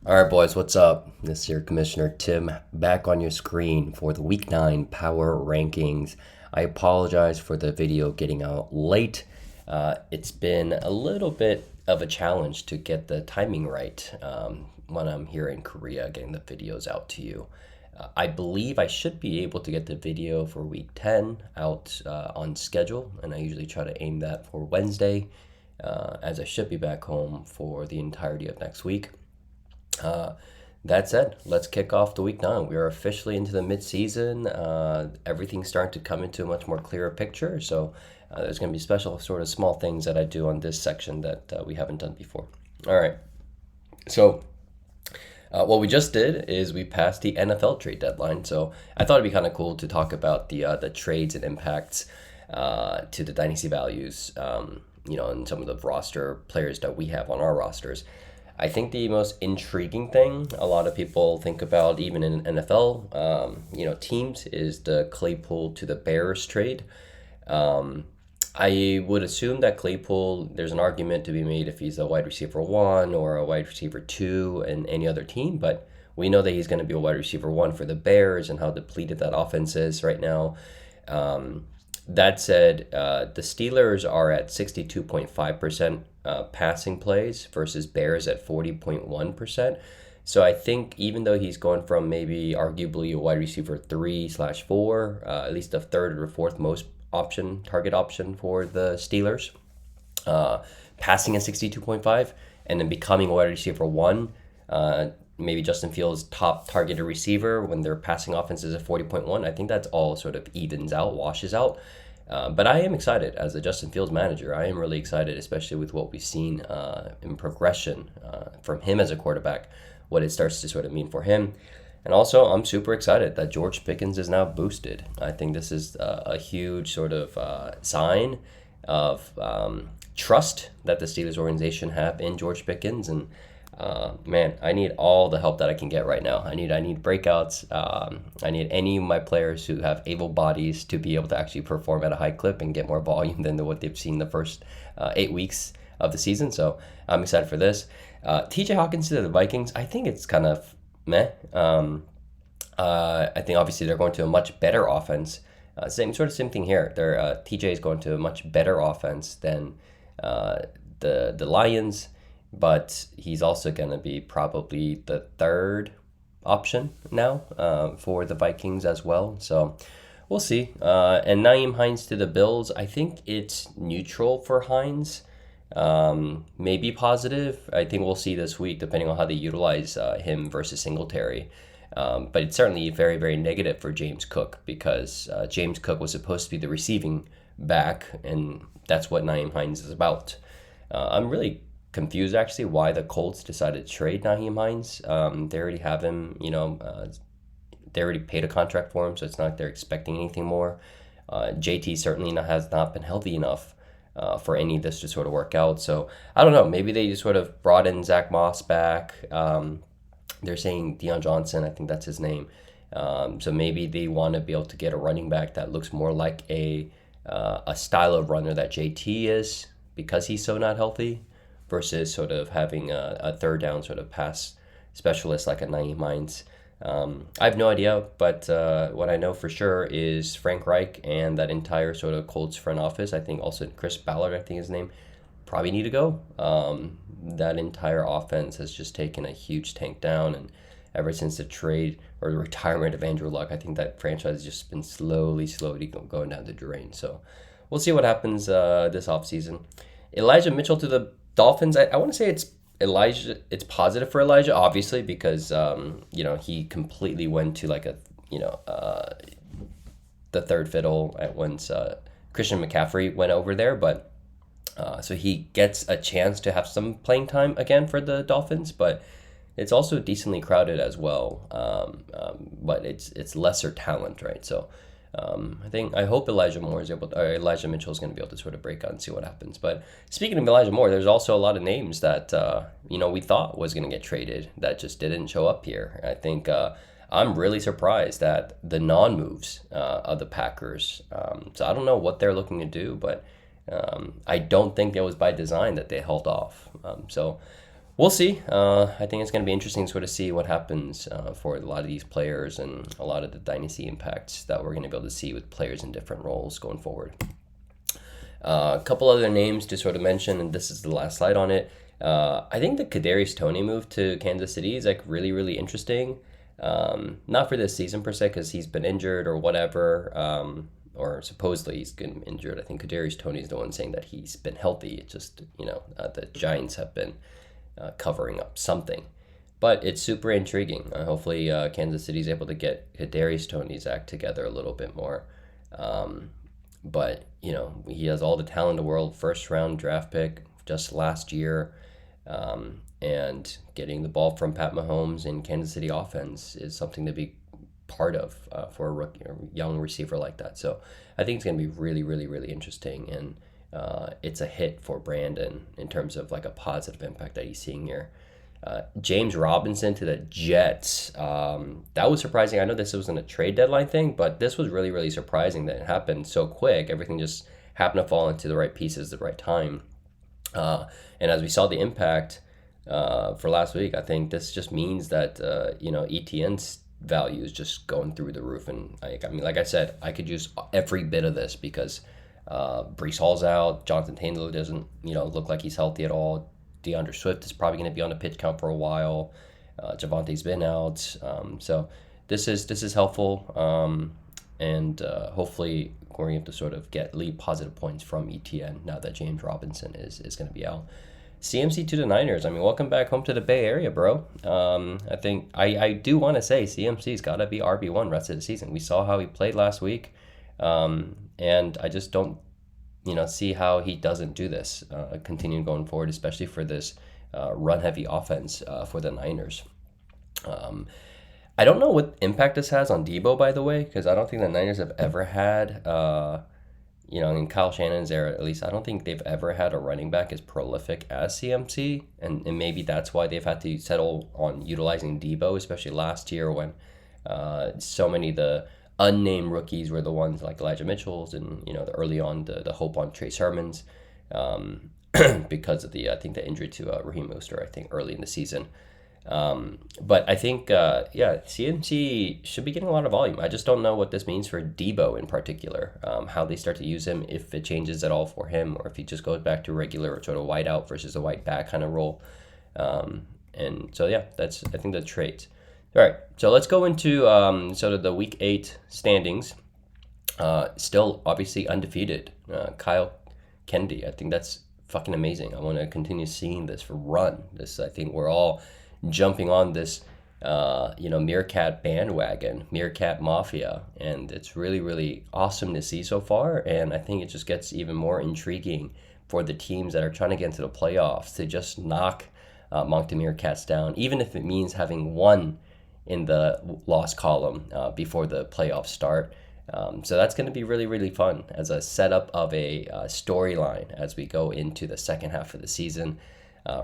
All right, boys, what's up? This is your Commissioner Tim back on your screen for the Week 9 Power Rankings. I apologize for the video getting out late. It's been a little bit of a challenge to get the timing right when I'm here in Korea getting the videos out to you. I believe I should be able to get the video for Week 10 out on schedule, and I usually try to aim that for Wednesday, as I should be back home for the entirety of next week. Uh, that said, let's kick off the week 9. We are officially into the mid-season. Everything's starting to come into a much more clearer picture. So there's going to be special sort of small things that I do on this section that we haven't done before. All right. So what we just did is we passed the NFL trade deadline. So I thought it'd be kind of cool to talk about the trades and impacts to the dynasty values, and some of the roster players that we have on our rosters. I think the most intriguing thing a lot of people think about, even in NFL, teams, is the Claypool to the Bears trade. Um, I would assume that Claypool, there's an argument to be made if he's a wide receiver one or a wide receiver two in any other team, but we know that he's going to be a wide receiver one for the Bears and how depleted that offense is right now. Um, that said, the Steelers are at 62.5% passing plays versus Bears at 40.1%. So I think even though he's going from maybe arguably a wide receiver 3/4, at least the third or fourth most target option for the Steelers, uh, passing at 62.5 and then becoming a wide receiver one, maybe Justin Fields' top targeted receiver when their passing offense is at 40.1. I think that's all sort of evens out, washes out. But I am excited as a Justin Fields manager. I am really excited, especially with what we've seen in progression from him as a quarterback, what it starts to sort of mean for him. And also, I'm super excited that George Pickens is now boosted. I think this is a huge sort of sign of trust that the Steelers organization have in George Pickens. And man, I need all the help that I can get right now. I need breakouts. I need any of my players who have able bodies to be able to actually perform at a high clip and get more volume than what they've seen the first 8 weeks of the season. So I'm excited for this. TJ Hawkins to the Vikings. I think it's kind of meh. I think obviously they're going to a much better offense. Same thing here. TJ is going to a much better offense than the Lions, but he's also going to be probably the third option now for the Vikings as well. So we'll see. And Naeem Hines to the Bills. I think it's neutral for Hines. Maybe positive. I think we'll see this week, depending on how they utilize him versus Singletary. But it's certainly very, very negative for James Cook because James Cook was supposed to be the receiving back, and that's what Naeem Hines is about. I'm really confused actually why the Colts decided to trade Naeem Hines. They already have him, they already paid a contract for him, so it's not like they're expecting anything more. JT certainly has not been healthy enough for any of this to sort of work out. So I don't know. Maybe they just sort of brought in Zach Moss back. They're saying Deion Johnson, I think that's his name. So maybe they want to be able to get a running back that looks more like a style of runner that JT is because he's so not healthy, versus sort of having a third down sort of pass specialist like a Naeem Hines. I have no idea, but what I know for sure is Frank Reich and that entire sort of Colts front office, I think also Chris Ballard, I think his name, probably need to go. That entire offense has just taken a huge tank down, and ever since the trade or the retirement of Andrew Luck, I think that franchise has just been slowly going down the drain. So we'll see what happens this offseason. Elijah Mitchell to the Dolphins. I want to say it's positive for Elijah, obviously, because he completely went to like the third fiddle at once Christian McCaffrey went over there, but so he gets a chance to have some playing time again for the Dolphins, but it's also decently crowded as well. But it's lesser talent, right? So I hope Elijah Mitchell is going to be able to sort of break out and see what happens. But speaking of Elijah Moore, there's also a lot of names that we thought was going to get traded that just didn't show up here. I think I'm really surprised at the non-moves of the Packers. So I don't know what they're looking to do, but I don't think it was by design that they held off. So We'll see. I think it's going to be interesting to sort of see what happens for a lot of these players and a lot of the dynasty impacts that we're going to be able to see with players in different roles going forward. A couple other names to sort of mention, and this is the last slide on it. I think the Kadarius Toney move to Kansas City is like really, really interesting. Not for this season per se, because he's been injured or whatever, or supposedly he's been injured. I think Kadarius Toney is the one saying that he's been healthy. It's just the Giants have been covering up something. But it's super intriguing. Hopefully, Kansas City's able to get Kadarius Toney's act together a little bit more. But he has all the talent in the world. First round draft pick just last year, and getting the ball from Pat Mahomes in Kansas City offense is something to be part of for a rookie, or young receiver like that. So I think it's going to be really, really, really interesting, and it's a hit for Brandon in terms of like a positive impact that he's seeing here. James Robinson to the Jets. That was surprising. I know this wasn't a trade deadline thing, but this was really, really surprising that it happened so quick. Everything just happened to fall into the right pieces at the right time. And as we saw the impact for last week, I think this just means that ETN's value is just going through the roof. And like I said, I could use every bit of this because Brees Hall's out. Jonathan Taylor doesn't look like he's healthy at all. DeAndre Swift is probably going to be on the pitch count for a while. Javante's been out, so this is helpful, and hopefully we're going to sort of lead positive points from ETN now that James Robinson is going to be out. CMC to the Niners. I mean, welcome back home to the Bay Area, bro. I think I do want to say CMC's got to be RB1 rest of the season. We saw how he played last week, and I just don't see how he doesn't do this, continue going forward, especially for this run-heavy offense for the Niners. I don't know what impact this has on Debo, by the way, because I don't think the Niners have ever had, in Kyle Shannon's era, at least, I don't think they've ever had a running back as prolific as CMC, and maybe that's why they've had to settle on utilizing Debo, especially last year when so many of the unnamed rookies were the ones like Elijah Mitchell's and the early on the hope on Trey Sermons, because of I think the injury to Raheem Mostert, I think early in the season. But I think CMC should be getting a lot of volume. I just don't know what this means for Debo in particular, how they start to use him, if it changes at all for him, or if he just goes back to regular sort of white out versus a white back kind of role. And so that's I think the traits. All right, so let's go into sort of the Week 8 standings. Still, obviously, undefeated. Kyle Kennedy, I think that's fucking amazing. I want to continue seeing this run. I think we're all jumping on this, Meerkat bandwagon, Meerkat Mafia, and it's really, really awesome to see so far. And I think it just gets even more intriguing for the teams that are trying to get into the playoffs to just knock Moncton Meerkats down, even if it means having one in the loss column before the playoffs start. So that's going to be really, really fun as a setup of a storyline as we go into the second half of the season.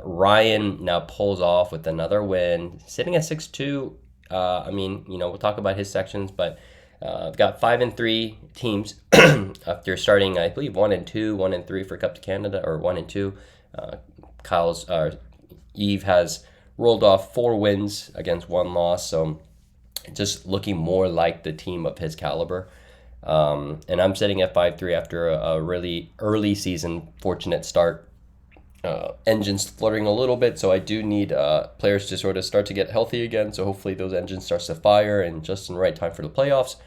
Ryan now pulls off with another win, sitting at 6-2. We'll talk about his sections, but I've got 5-3 teams after starting, I believe, 1-2, 1-3 for Cup to Canada, or 1-2. Eve has rolled off 4 wins against 1 loss, so just looking more like the team of his caliber. And I'm sitting at 5-3 after a really early season fortunate start. Engines fluttering a little bit, so I do need players to sort of start to get healthy again, so hopefully those engines starts to fire and just in the right time for the playoffs.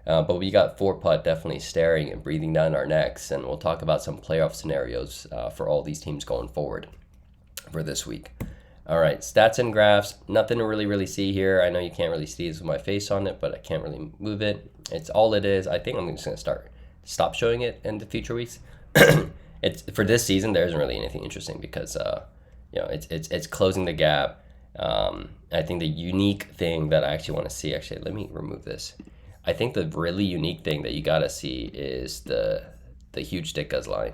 But we got 4-putt definitely staring and breathing down our necks, and we'll talk about some playoff scenarios for all these teams going forward for this week. All right, stats and graphs, nothing to really see here. I know you can't really see this with my face on it, but I can't really move it. It's all it is. I think I'm just going to stop showing it in the future weeks. It's for this season, there isn't really anything interesting because it's closing the gap. I think the unique thing that I actually want to see, let me remove this. I think the really unique thing that you got to see is the Huge Dicka's line.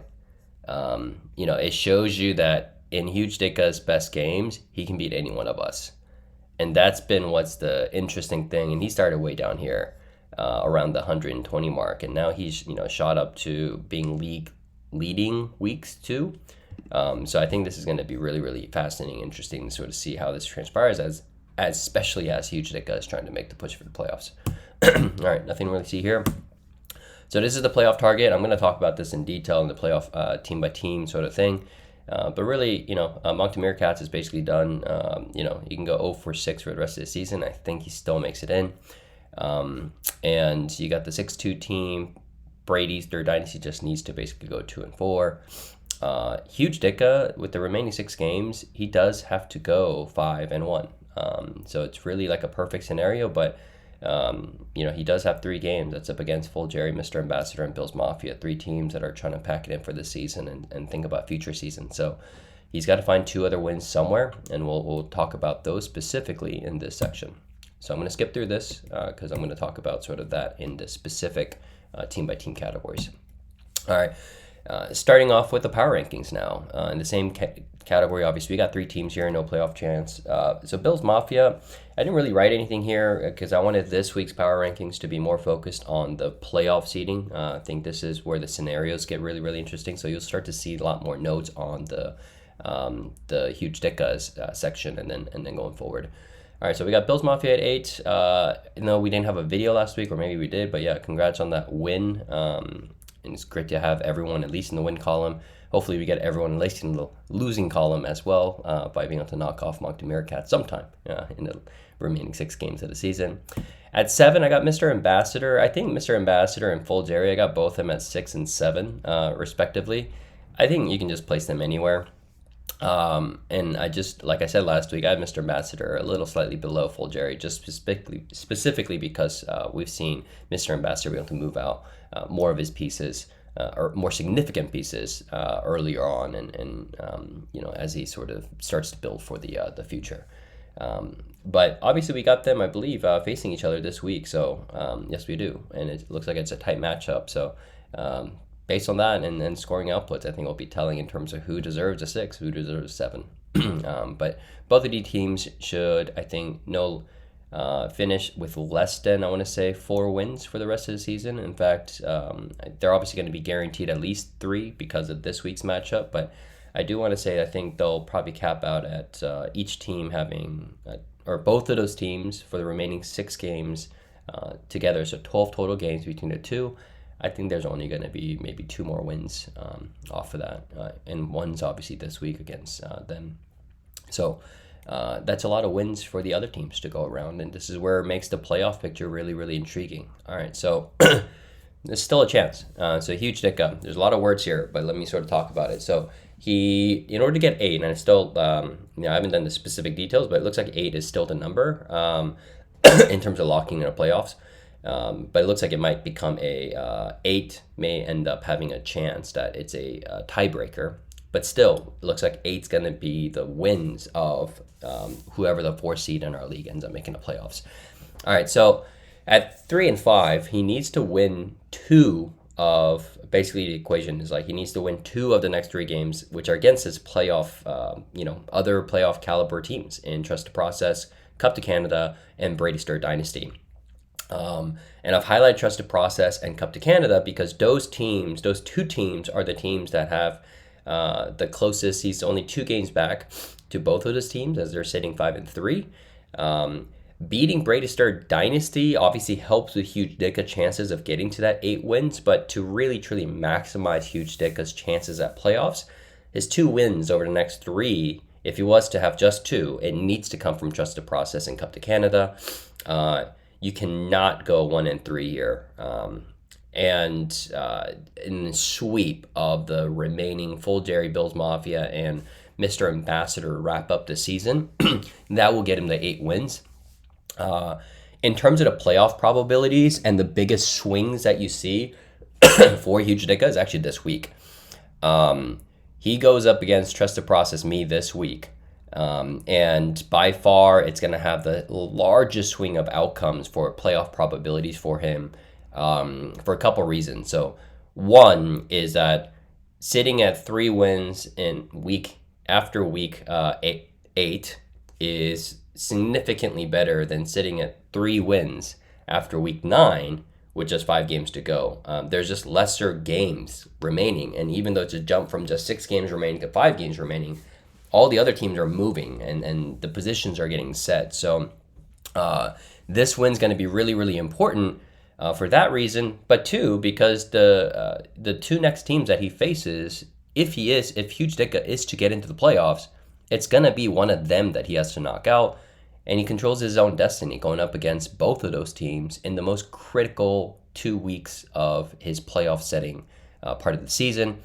It shows you that in Huge Dicka's best games, he can beat any one of us. And that's been what's the interesting thing. And he started way down here around the 120 mark. And now he's, shot up to being league leading weeks too. So I think this is going to be really, really fascinating, interesting to sort of see how this transpires, as especially as Huge Ditka is trying to make the push for the playoffs. All right, nothing to really see here. So this is the playoff target. I'm going to talk about this in detail in the playoff team by team sort of thing. But really, Moncton Meerkats is basically done. You can go 0 for 6 for the rest of the season. I think he still makes it in. And you got the 6-2 team. Brady's third dynasty just needs to basically go 2 and 4. Huge Ditka, with the remaining 6 games, he does have to go 5 and 1. So it's really like a perfect scenario, but he does have 3 games. That's up against Full Jerry, Mr. Ambassador, and Bills Mafia, 3 teams that are trying to pack it in for this season and think about future seasons. So he's got to find 2 other wins somewhere, and we'll talk about those specifically in this section. So I'm going to skip through this because I'm going to talk about sort of that in the specific team-by-team categories. All right. Starting off with the power rankings now. In the same category, obviously, we got 3 teams here, no playoff chance. So Bills Mafia, I didn't really write anything here because I wanted this week's power rankings to be more focused on the playoff seeding. I think this is where the scenarios get really, really interesting. So you'll start to see a lot more notes on the Huge Dickas section and then going forward. All right, so we got Bills Mafia at 8. No, we didn't have a video last week, or maybe we did, but yeah, congrats on that win. And it's great to have everyone at least in the win column. Hopefully we get everyone at least in the losing column as well by being able to knock off Moncton Meerkats sometime in the remaining 6 games of the season. At 7, I got Mr. Ambassador. I think Mr. Ambassador and Full Jerry, I got both of them at 6 and 7 respectively. I think you can just place them anywhere. And I just, like I said last week, I had Mr. Ambassador a little slightly below Full Jerry, just specifically because we've seen Mr. Ambassador be able to move out more of his pieces, or more significant pieces earlier on, and as he sort of starts to build for the future. But obviously we got them, I believe, facing each other this week. So yes, we do, and it looks like it's a tight matchup. So based on that and then scoring outputs, I think will be telling in terms of who deserves a 6, who deserves a 7. But both of these teams should, I think, finish with less than, I want to say, 4 wins for the rest of the season. In fact, they're obviously going to be guaranteed at least 3 because of this week's matchup. But I do want to say I think they'll probably cap out at each team having, or both of those teams for the remaining 6 games together. So 12 total games between the 2. I think there's only going to be maybe 2 more wins off of that. And one's obviously this week against them. So that's a lot of wins for the other teams to go around. And this is where it makes the playoff picture really, really intriguing. All right, so there's still a chance. So Huge Ditka, there's a lot of words here, but let me sort of talk about it. So he, in order to get 8, and it's still, I haven't done the specific details, but it looks like 8 is still the number in terms of locking in the playoffs. But it looks like it might become 8 may end up having a chance that it's a tiebreaker. But still, it looks like 8's going to be the wins of whoever the 4th seed in our league ends up making the playoffs. All right, so at 3 and 5, he needs to win 2 of, basically the equation is like he needs to win 2 of the next 3 games, which are against his playoff, other playoff caliber teams in Trust the Process, Cup to Canada, and Brady Stir Dynasty. And I've highlighted Trusted Process and Cup to Canada because those 2 teams are the teams that have the closest. He's only 2 games back to both of those teams as they're sitting 5 and 3. Beating Brady Stir Dynasty obviously helps with Huge Dicka's chances of getting to that 8 wins, but to really truly maximize Huge Dicka's chances at playoffs, his 2 wins over the next 3, if he was to have just 2, it needs to come from Trusted Process and Cup to Canada. You cannot go 1 and 3 here. And in the sweep of the remaining Full Jerry, Bills Mafia, and Mr. Ambassador wrap up the season, that will get him to 8 wins. In terms of the playoff probabilities and the biggest swings that you see for Huge Dicka is actually this week. He goes up against Trust the Process me this week. And by far, it's going to have the largest swing of outcomes for playoff probabilities for him for a couple reasons. So one is that sitting at 3 wins in week after week 8 is significantly better than sitting at 3 wins after week 9, with just 5 games to go. There's just lesser games remaining. And even though it's a jump from just 6 games remaining to 5 games remaining, all the other teams are moving and the positions are getting set. So this win's going to be really, really important for that reason. But two, because the two next teams that he faces, if Huge Dicka is to get into the playoffs, it's going to be one of them that he has to knock out. And he controls his own destiny going up against both of those teams in the most critical 2 weeks of his playoff setting part of the season.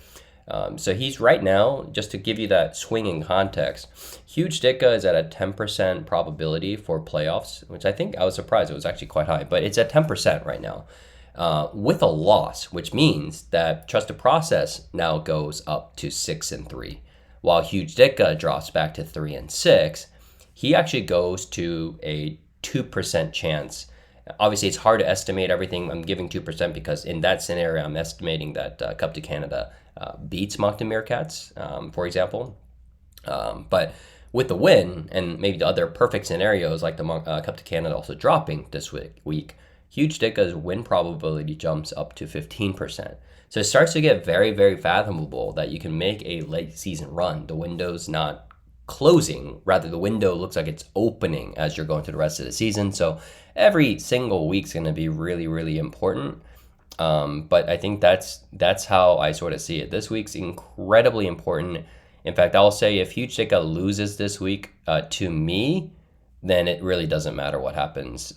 So he's right now, just to give you that swinging context, Huge Dicka is at a 10% probability for playoffs, which I was surprised. It was actually quite high, but it's at 10% right now with a loss, which means that Trusted Process now goes up to 6-3, while Huge Dicka drops back to 3-6. He actually goes to a 2% chance. Obviously, it's hard to estimate everything. I'm giving 2% because in that scenario, I'm estimating that Cup to Canada beats Moncton Meerkats, for example. But with the win and maybe the other perfect scenarios like the Cup to Canada also dropping this week, Huge Dicka's win probability jumps up to 15%. So it starts to get very, very fathomable that you can make a late season run. The window's not closing, rather the window looks like it's opening as you're going through the rest of the season. So every single week's going to be really, really important. But I think that's how I sort of see it. This week's incredibly important. In fact, I'll say if Huge Dicka loses this week, to me, then it really doesn't matter what happens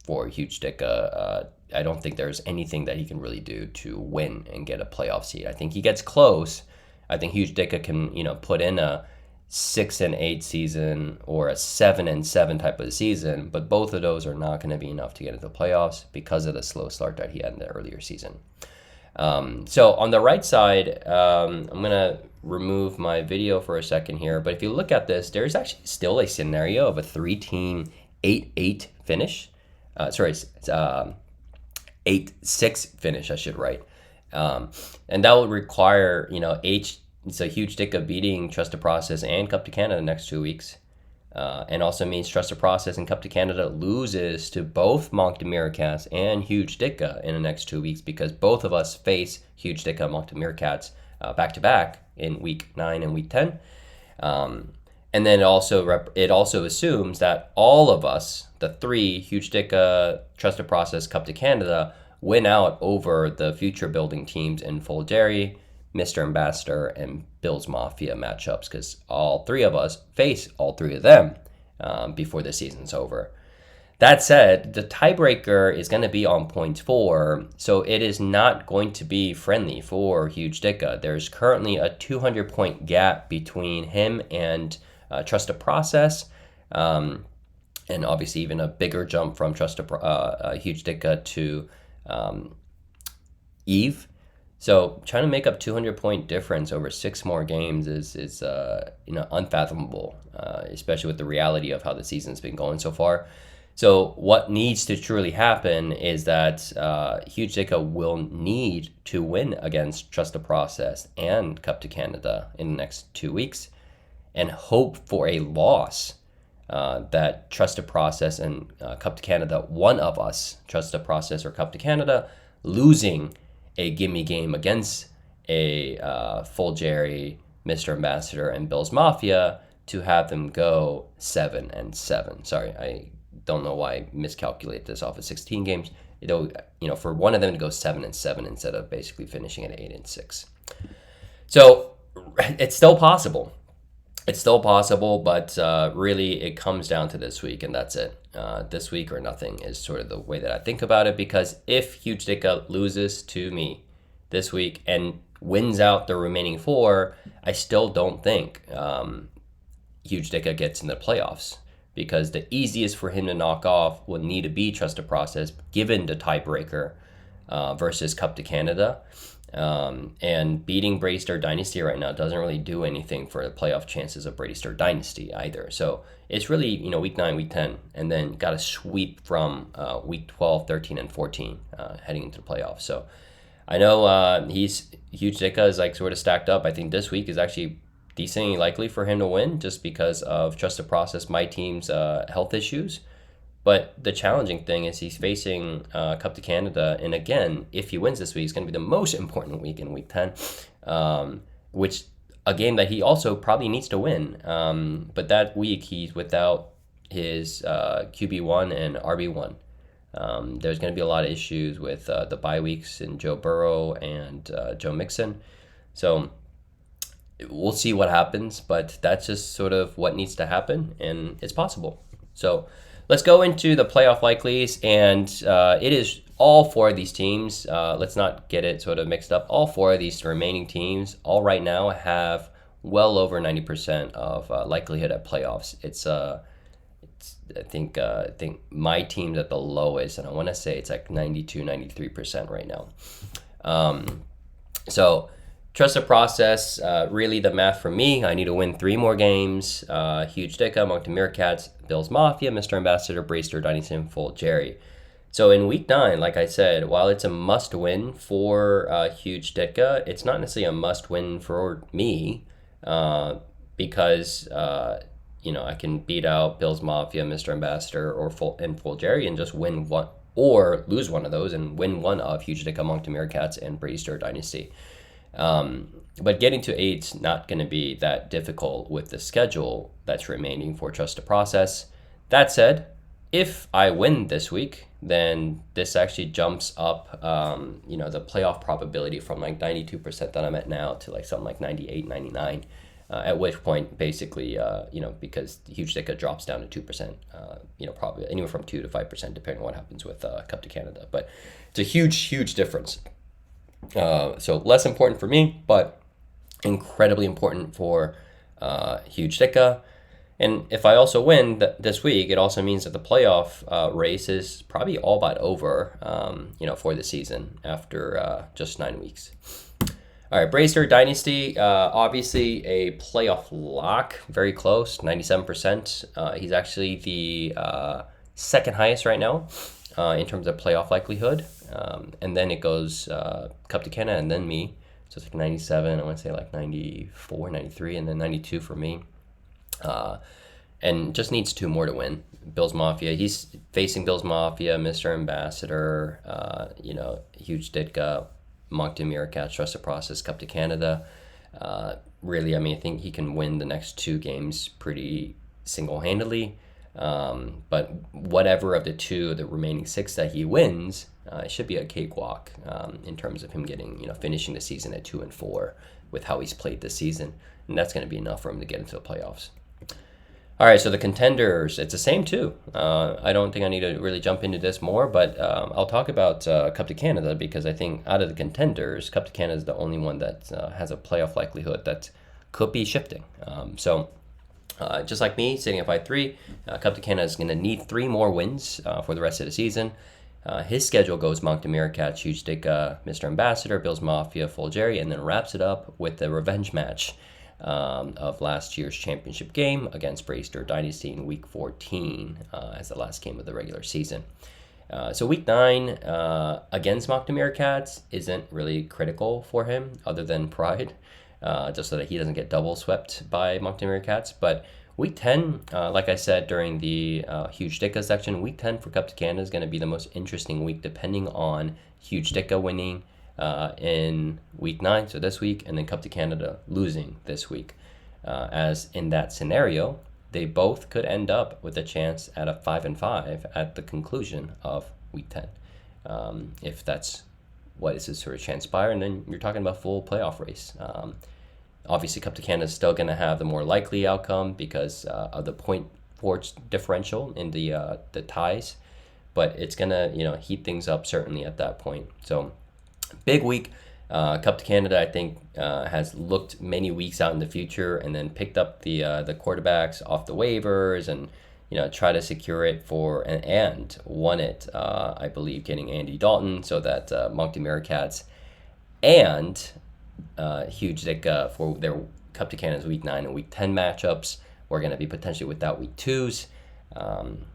for Huge Dicka. I don't think there's anything that he can really do to win and get a playoff seed. I think he gets close. I think Huge Dicka can, put in a 6-8 season or a 7-7 type of season, but both of those are not going to be enough to get into the playoffs because of the slow start that he had in the earlier season. So on the right side, I'm going to remove my video for a second here, but if you look at this, there's actually still a scenario of a 3-team 8-8 finish. 8-6 finish, I should write. And that would require, it's a Huge Dicka beating Trusted Process and Cup to Canada next 2 weeks. And also means Trusted Process and Cup to Canada loses to both Moncton Meerkats and Huge Dicka in the next 2 weeks because both of us face Huge Dicka and Moncton Meerkats back-to-back in week 9 and week 10. And then it also assumes that all of us, the three, Huge Dicka, Trusted Process, Cup to Canada, win out over the future building teams in Full Dairy, Mr. Ambassador, and Bills Mafia matchups because all three of us face all three of them before the season's over. That said, the tiebreaker is going to be on point 4, so it is not going to be friendly for Huge Dicka. There's currently a 200-point gap between him and Trusted Process, and obviously even a bigger jump from Huge Dicka to Eve. So trying to make up 200-point difference over 6 more games is unfathomable, especially with the reality of how the season's been going so far. So what needs to truly happen is that Huge Dicka will need to win against Trusted Process and Cup to Canada in the next 2 weeks and hope for a loss that Trusted Process and Cup to Canada, one of us, Trusted Process or Cup to Canada, losing a gimme game against a Full Jerry, Mr. Ambassador, and Bills Mafia to have them go 7-7. Sorry, I don't know why I miscalculated this off of 16 games. For one of them to go 7-7 instead of basically finishing at 8-6. So it's still possible. It's still possible, but really it comes down to this week, and that's it. This week or nothing is sort of the way that I think about it, because if Huge Dicka loses to me this week and wins out the remaining 4, I still don't think Huge Dicka gets in the playoffs, because the easiest for him to knock off will need to be Trusted Process, given the tiebreaker versus Cup to Canada. And beating Brady Star Dynasty right now doesn't really do anything for the playoff chances of Brady Star Dynasty either. So it's really, week 9, week 10, and then got to sweep from week 12, 13, and 14 heading into the playoffs. So I know Huge Dicka is like sort of stacked up. I think this week is actually decently likely for him to win just because of Trusted Process, my team's health issues. But the challenging thing is he's facing Cup to Canada, and again, if he wins this week, it's going to be the most important week in Week 10, which a game that he also probably needs to win. But that week he's without his QB1 and RB1. There's going to be a lot of issues with the bye weeks in Joe Burrow and Joe Mixon. So we'll see what happens, but that's just sort of what needs to happen, and it's possible. So let's go into the playoff likelies, and it is all four of these teams. Let's not get it sort of mixed up. All four of these remaining teams, all right now, have well over 90% of likelihood at playoffs. I think my team's at the lowest, and I want to say it's like 92, 93% right now. So trust the process. Really, the math for me, I need to win 3 more games. Huge Dicka, Moncton Meerkats, Bills Mafia, Mr. Ambassador, Bracester, Dynasty, and Full Jerry. So in Week 9, like I said, while it's a must-win for Huge Ditka, it's not necessarily a must-win for me because I can beat out Bills Mafia, Mr. Ambassador, or Full Jerry and just win one, or lose one of those and win one of Huge Ditka, Moncton Meerkats, and Bracester Dynasty. But getting to 8's not going to be that difficult with the schedule that's remaining for Trust the Process. That said, if I win this week, then this actually jumps up, the playoff probability from like 92% that I'm at now to like something like 98, 99. At which point, basically, because Huge Ditka drops down to 2%, probably anywhere from 2 to 5%, depending on what happens with Cup to Canada. But it's a huge, huge difference. So less important for me, but incredibly important for Huge Ditka. And if I also win this week, it also means that the playoff race is probably all but over, for the season after just 9 weeks. All right, Bracester Dynasty, obviously a playoff lock, very close, 97%. He's actually the second highest right now in terms of playoff likelihood. And then it goes Cup to Canada and then me. So it's like 97, I want to say like 94, 93, and then 92 for me. And just needs 2 more to win. Bills Mafia, he's facing Bills Mafia, Mr. Ambassador, Huge Ditka, Moncton Meerkats, Trust the Process, Cup to Canada. Really, I think he can win the next 2 games pretty single-handedly. But whatever of the remaining 6 that he wins, it should be a cakewalk in terms of him getting, finishing the season at 2-4 with how he's played this season. And that's going to be enough for him to get into the playoffs. All right, so the contenders, it's the same too. I don't think I need to really jump into this more, but I'll talk about Cup to Canada because I think out of the contenders, Cup to Canada is the only one that has a playoff likelihood that could be shifting. Just like me, sitting at 5-3, Cup to Canada is going to need 3 more wins for the rest of the season. His schedule goes Moncton Meerkats, Huge Ditka, Mr. Ambassador, Bills Mafia, Full Jerry, and then wraps it up with the revenge match of last year's championship game against Bracester Dynasty in Week 14 as the last game of the regular season. So Week 9 against Moncton Meerkats isn't really critical for him other than pride, just so that he doesn't get double swept by Moncton Meerkats. But Week 10, like I said during the Huge Ditka section, Week 10 for Cup to Canada is going to be the most interesting week depending on Huge Ditka winning in Week 9, so this week, and then Cup to Canada losing this week. As in that scenario, they both could end up with a chance at a 5-5 at the conclusion of Week 10. If that's what is to sort of transpire, and then you're talking about full playoff race. Obviously, Cup to Canada is still going to have the more likely outcome because of the point force differential in the ties, but it's going to heat things up certainly at that point. So big week. Cup to Canada, I think, has looked many weeks out in the future and then picked up the quarterbacks off the waivers and try to secure it and won it. I believe getting Andy Dalton so that Moncton Meerkats and Huge Ditka for their Cup to Canada's Week 9 and Week 10 matchups were going to be potentially without Week 2s.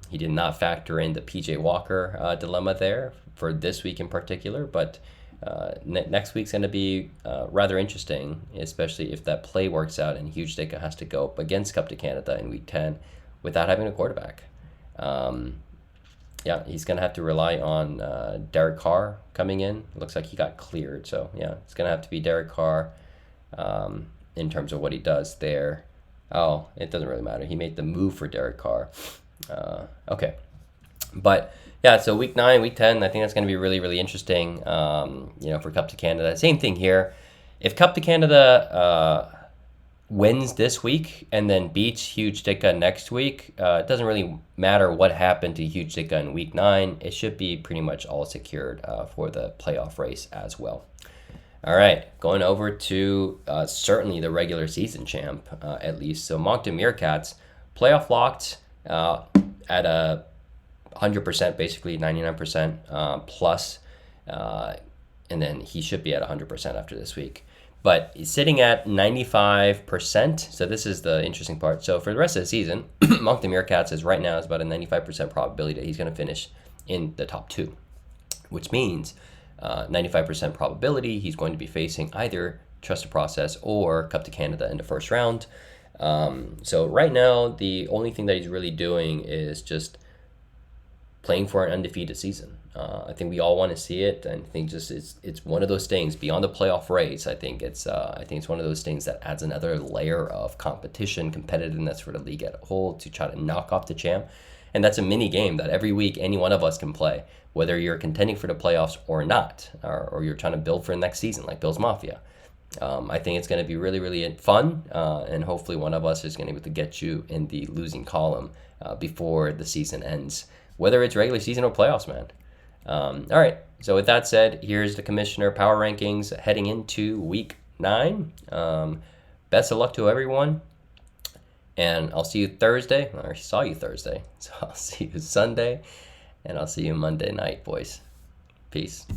He did not factor in the PJ Walker dilemma there for this week in particular, but next week's going to be rather interesting, especially if that play works out and Huge Ditka has to go up against Cup to Canada in Week 10 without having a quarterback. Yeah, he's going to have to rely on Derek Carr coming in. It looks like he got cleared. So, yeah, it's going to have to be Derek Carr in terms of what he does there. Oh, it doesn't really matter. He made the move for Derek Carr. Okay. But, yeah, so week 9, week 10, I think that's going to be really, really interesting, for Cup to Canada. Same thing here. If Cup to Canada wins this week and then beats Huge Dicka next week, it doesn't really matter what happened to Huge Dicka in week 9. It should be pretty much all secured for the playoff race as well. All right, going over to certainly the regular season champ, at least. So Moncton Meerkats, playoff locked at a 100%, basically 99% plus, and then he should be at 100% after this week. But he's sitting at 95%. So this is the interesting part. So for the rest of the season, Moncton Meerkats is right now is about a 95% probability that he's going to finish in the top 2, which means 95% probability he's going to be facing either Trust the Process or Cup to Canada in the first round. So right now, the only thing that he's really doing is just playing for an undefeated season. I think we all want to see it, and I think just it's one of those things beyond the playoff race. I think it's one of those things that adds another layer of competition, competitiveness for the league as a whole to try to knock off the champ. And that's a mini game that every week any one of us can play, whether you're contending for the playoffs or not, or you're trying to build for the next season like Bills Mafia. I think it's going to be really, really fun, and hopefully one of us is going to be able to get you in the losing column before the season ends, whether it's regular season or playoffs, man. All right, so with that said, here's the Commissioner Power Rankings heading into Week 9. Best of luck to everyone, and I'll see you Thursday. I already saw you Thursday, so I'll see you Sunday, and I'll see you Monday night, boys. Peace.